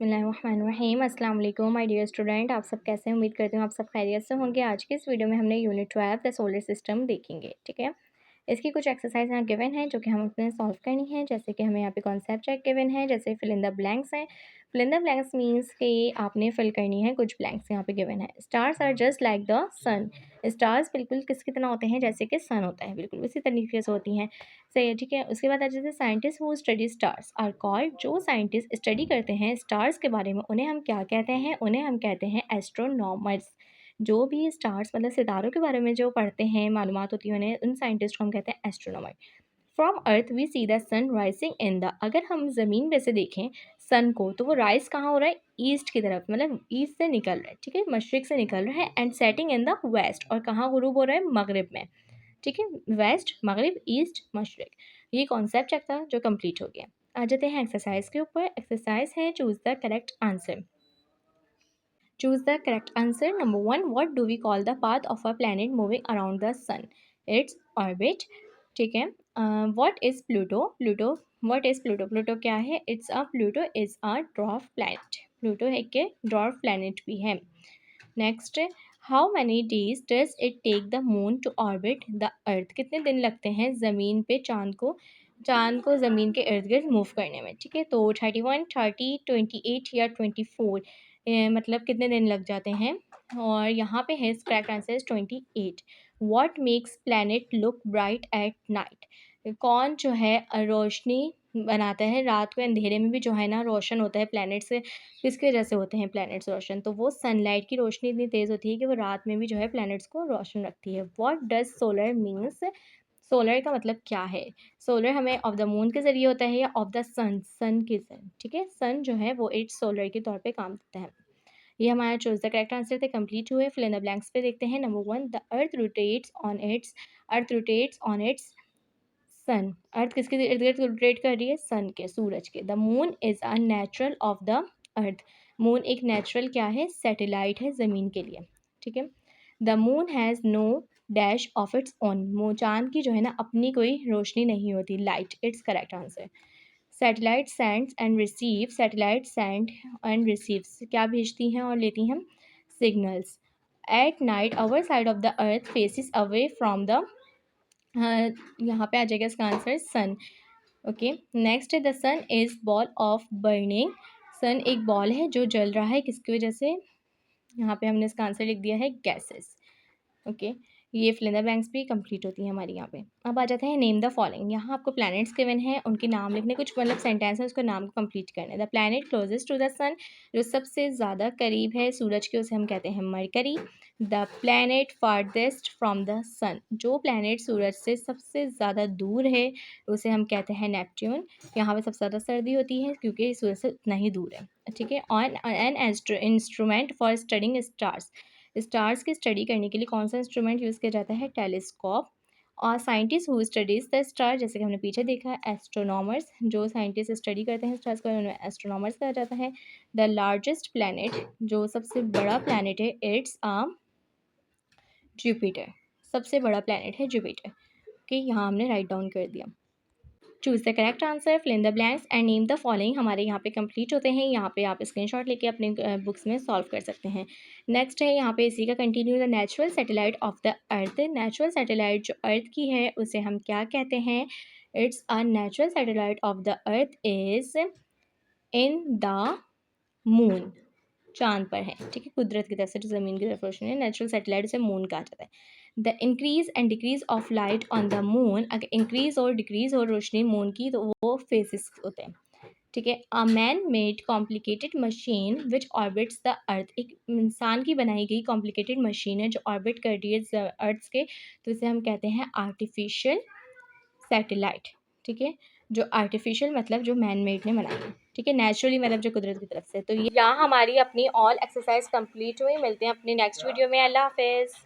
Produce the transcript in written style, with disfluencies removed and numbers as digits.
बिस्मिल्लाहिर्रहमानिर्रहीम अस्सलाम वालेकुम माय डियर स्टूडेंट, आप सब कैसे हैं? उम्मीद करती हूँ आप सब खैरियत से होंगे। आज की इस वीडियो में हमने यूनिट 12 द सोलर सिस्टम देखेंगे। ठीक है, इसकी कुछ एक्सरसाइज यहाँ गिवन है जो कि हम अपने सॉल्व करनी है। जैसे कि हमें यहाँ पे कॉन्सेप्ट चेक गिवन है, जैसे फिल इन द ब्लैंक्स हैं। Fill in the blanks means कि आपने फिल करनी है, कुछ ब्लैंक्स यहाँ पे गिवन है। Stars are just like the sun. Stars बिल्कुल किसकी तरह होते हैं? जैसे कि सन होता है, बिल्कुल उसी तरीके से होती हैं। सही है, ठीक है। उसके बाद जैसे scientist who study stars are called, जो साइंटिस्ट स्टडी करते हैं स्टार्स के बारे में उन्हें हम क्या कहते हैं? उन्हें हम कहते हैं एस्ट्रोनॉमर्स। जो भी स्टार्स मतलब सितारों के बारे में जो पढ़ते हैं, मालूमात होती है उन्हें, उन साइंटिस्ट को हम कहते हैं astronomer. From earth we see the sun rising in the, अगर हम ज़मीन पे से देखें सन को तो वो राइज कहाँ हो रहा है? ईस्ट की तरफ, मतलब ईस्ट से निकल रहा है, ठीक है, मशरिक से निकल रहा है। And setting in the west, और कहाँ गुरूब हो रहा है? मगरिब में। ठीक है, वेस्ट, मगरिब, ईस्ट, मशरिक। ये कॉन्सेप्ट चेक था जो कंप्लीट हो गया। आ जाते हैं एक्सरसाइज के ऊपर। एक्सरसाइज है choose the correct answer. Choose the correct answer. Number one, what do we call the path of a planet moving around the sun? Its orbit. ठीक है. What is Pluto? What is Pluto? Pluto क्या है? Pluto is a dwarf planet. Pluto है कि dwarf planet भी है. Next, how many days does it take the moon to orbit the earth? कितने दिन लगते हैं ज़मीन पे चांद को ज़मीन के इर्द गिर्द मूव करने में? ठीक है, तो 31, 30, 28 या 24, मतलब कितने दिन लग जाते हैं? और यहाँ पे है correct answer is 28। What makes planet look bright at night? कौन जो है रोशनी बनाता है रात को, अंधेरे में भी जो है ना रोशन होता है प्लैनेट से? किसकी वजह से होते हैं प्लैनेट्स रोशन? तो वो सनलाइट की रोशनी इतनी तेज़ होती है कि वो रात में भी जो है प्लैनेट्स को रोशन रखती है। What does solar means? Solar का मतलब क्या है? सोलर हमें ऑफ द मून के ज़रिए होता है या ऑफ द सन के सन? ठीक है, सन जो है वो इट्स सोलर के तौर पे काम करता है। ये हमारा चूज द करेक्ट आंसर थे, कंप्लीट हुए। फिल इन द ब्लैंक्स पे देखते हैं। Number one, the earth rotates on its sun. Earth किसके इर्द गिर्द रोटेट कर रही है? सन के, सूरज के। The moon is a natural of the earth. Moon एक नेचुरल क्या है? सैटेलाइट है ज़मीन के लिए। ठीक है, the moon has no dash of its own. चांद की जो है ना अपनी कोई रोशनी नहीं होती, light. It's correct answer. Satellite send and receives क्या भेजती हैं और लेती हैं? Signals. At night our side of the earth faces away from the, यहाँ पे आ जाएगा इसका answer sun. Okay, next, the sun is ball of burning. Sun एक बॉल है जो जल रहा है, किसकी वजह से? यहाँ पे हमने इसका आंसर लिख दिया है गैसेस। ओके, ये फिल इन द ब्लैंक्स भी कंप्लीट होती है हमारी यहाँ पे। अब आ जाते हैं नेम द फॉलोइंग। यहाँ आपको प्लैनेट्स गिवन है, उनके नाम लिखने, कुछ मतलब सेंटेंस है उसका नाम को कंप्लीट करना है। The planet closest to the sun, जो सबसे ज़्यादा करीब है सूरज के, उसे हम कहते हैं Mercury. The planet farthest from the sun, जो प्लैनेट सूरज से सबसे ज़्यादा दूर है उसे हम कहते हैं नेपट्यून। यहाँ पे सबसे ज़्यादा सर्दी होती है क्योंकि सूरज से उतना ही दूर है। ठीक है, on an instrument for studying stars, stars की स्टडी करने के लिए कौन सा इंस्ट्रूमेंट यूज़ किया जाता है? टेलीस्कोप। और scientist who studies the star, जैसे कि हमने पीछे देखा, एस्ट्रोनॉमर्स, जो साइंटिस्ट स्टडी करते हैं स्टार्स को उन्हें एस्ट्रोनॉमर्स कहा जाता है। द लार्जेस्ट प्लैनेट, जो सबसे बड़ा प्लैनेट है, इट्स जुपिटर। सबसे बड़ा प्लैनेट है जुपिटर। ओके, यहाँ हमने राइट डाउन कर दिया। Choose the correct answer, fill in the blanks and name the following हमारे यहाँ पे कंप्लीट होते हैं। यहाँ पे आप स्क्रीनशॉट लेके अपने बुक्स में सॉल्व कर सकते हैं। नेक्स्ट है यहाँ पे इसी का continue, the natural satellite of the earth. Natural satellite जो अर्थ की है उसे हम क्या कहते हैं? It's a natural satellite of the earth is in the moon, चांद पर है। ठीक है, कुदरत की तरफ से जो ज़मीन की तरफ रोशनी है, नेचुरल सैटेलाइट से मून कहा जाता है। The increase and decrease of light on the moon, अगर इंक्रीज और डिक्रीज हो रोशनी मून की तो वो फेसिस होते हैं। ठीक है, a man made complicated machine which orbits the earth, एक इंसान की बनाई गई कॉम्प्लिकेटेड मशीन है जो ऑर्बिट कर रही है अर्थ के, तो इसे हम कहते हैं आर्टिफिशियल सैटेलाइट। ठीक है, जो आर्टिफिशियल मतलब जो मैन मेड ने बनाई है। ठीक है, नेचुरली मतलब जो कुदरत की तरफ से। तो ये यहाँ हमारी अपनी ऑल एक्सरसाइज कंप्लीट हुई। मिलते हैं अपनी नेक्स्ट वीडियो में। अल्लाह हाफिज़।